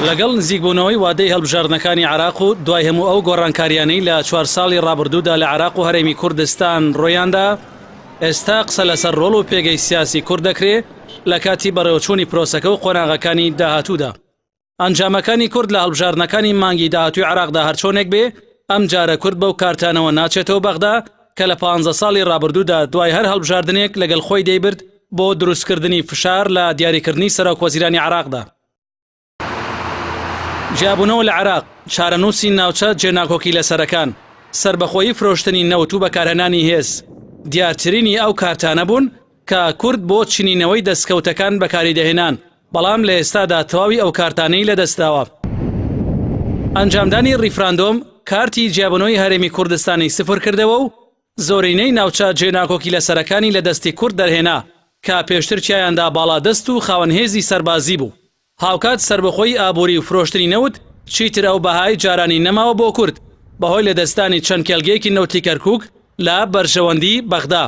لەگەڵ نزیکبوونەوەی وادەی هەڵبژاردنەکانی عێراق و دوای هەموو ئەو گۆڕانکاریانەی لە 4 ساڵی ڕابردوودا لە عێراق و هەرێمی کوردستان ڕۆیاندا، ئێستا قسە لەسەر ڕۆڵ و پێگەی سیاسی کورد دەکرێت لە کاتی بەڕێوەچوونی پرۆسەکە و قۆناغەکانی داهاتوودا. ئەنجامەکانی کورد لە هەڵبژاردنەکانی مانگی داهاتووی عێراقدا هەرچۆنێک بێ، ئەم جارە کورد بەو کارتانەوە ناچێتەوە بەغدا کە لە 15 ساڵی ڕابردوودا دوای هەر هەڵبژاردنێک لەگەڵ خۆی دەیبرد بۆ دروستکردنی فشار لە دیاریکردنی سەرۆکوەزیرانی عێراقدا. جیابوونەوە لە عێراق، چارەنووسی ناوچە جێناکۆکی لەسەرەکان، سربەخۆیی فرۆشتنی نەوت و بەکارهێنانی هێز، دیارترینی ئەو کارتانە بوون کە کورد بۆ چینینەوەی دەستکەوتەکان بەکاری دەهێنان، بەڵام لە ئێستادا تەواوی ئەو کارتانەی لەدەستداوە. ئەنجامدانی ڕیفراندۆم کارتی جیابوونەوەی هەرێمی کوردستانی سفر کردەوە و زۆرینەی ناوچە جێناکۆکی لەسەرەکانی لە دەستی کورد دەرهێنا کە پێشتر چیایاندا باڵادەست و خاوەنهێزی سەربازی بوو. هاوکات سربەخۆی ئابووری و فرۆشتنی نەوت چیتر ئەو بەهای جارانی نەماوە بۆ کورد بەهۆی لەدەستانی چەند کێلگەیەکی نەوتی کەرکووک لە بەرژەوەندی بەغدا.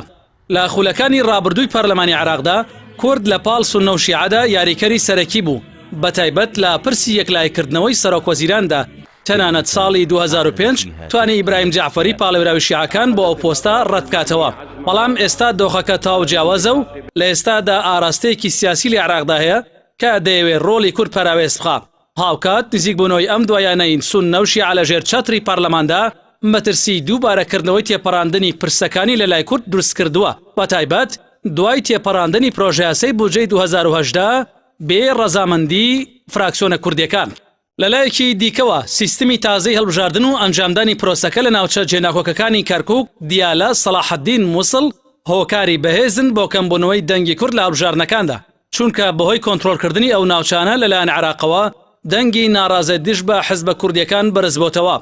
لە خولەکانی ڕابردووی پەرلەمانی عێراقدا کورد لە پاڵ سوننە و شیعەدا یاریکەری سەرەکی بوو، بەتایبەت لە پرسی یەکلایکردنەوەی سەرۆکوەزیراندا. تەنانەت ساڵی 2005 توانی ئیبراهیم جعفەری پاڵێراوی شیعەکان بۆ ئەو پۆستە ڕەت بکاتەوە، بەڵام ئێستا دۆخەکە تاو جیاوازە و لە ئێستادا ئاراستەیەکی سیاسی لە عێراقدا هەیە کە دەیەوێت ڕۆڵی کورد پەراوێز بخا. هاوکات نزیکبوونەوەی ئەم دوایانەی سوننە و شیعە لەژێر چەتری پەرلەماندا مەترسی دووبارەکردنەوەی تێپەڕاندنی پرسەکانی لە لای کورد دروست کردووە، بەتایبەت دوای تێپەڕاندنی پرۆژە یاسای بودجەی 2018 بێ ڕەزامەندی فراکسیۆنە کوردیەکان. لەلایەکی دیکەوە سیستمی تازەی هەڵبژاردن و ئەنجامدانی پرۆسەکە لە ناوچە جێناکۆکەکانی کەرکووک، دیالە، سەلاحەددین مووسڵ هۆکاری بەهێزن بۆ کەمبوونەوەی دەنگی کورد لە هەڵبژاردنەکاندا، چونکە بەهۆی کۆنتڕۆلکردنی ئەو ناوچانە لەلایەن عێراقەوە دەنگی ناڕازە دش بە حزبە کوردیەکان بەرز بۆتەوە.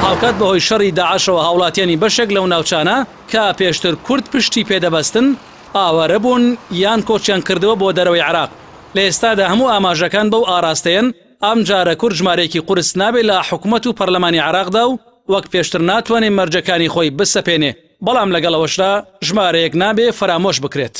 هاوکات بەهۆی شەڕی داعشەوە هاوڵاتیانی بەشێک لەو ناوچانە کە پێشتر کورد پشتی پێدەبەستن ئاوارە بوون یان کۆچیان کردەوە بۆ دەرەوەی عێراق. لە ئێستادا هەموو ئاماژەکان بەو ئاراستەیەن ئەم جارە کورد ژمارەیەکی قورس نابێت لە حکوومەت و پەرلەمانی عێراقدا و وەک پێشتر ناتوانێت مەرجەکانی خۆی بسەپێنێ، بەڵام لەگەڵەوەشدا ژمارەیەک نابێ فرامۆش بکرێت.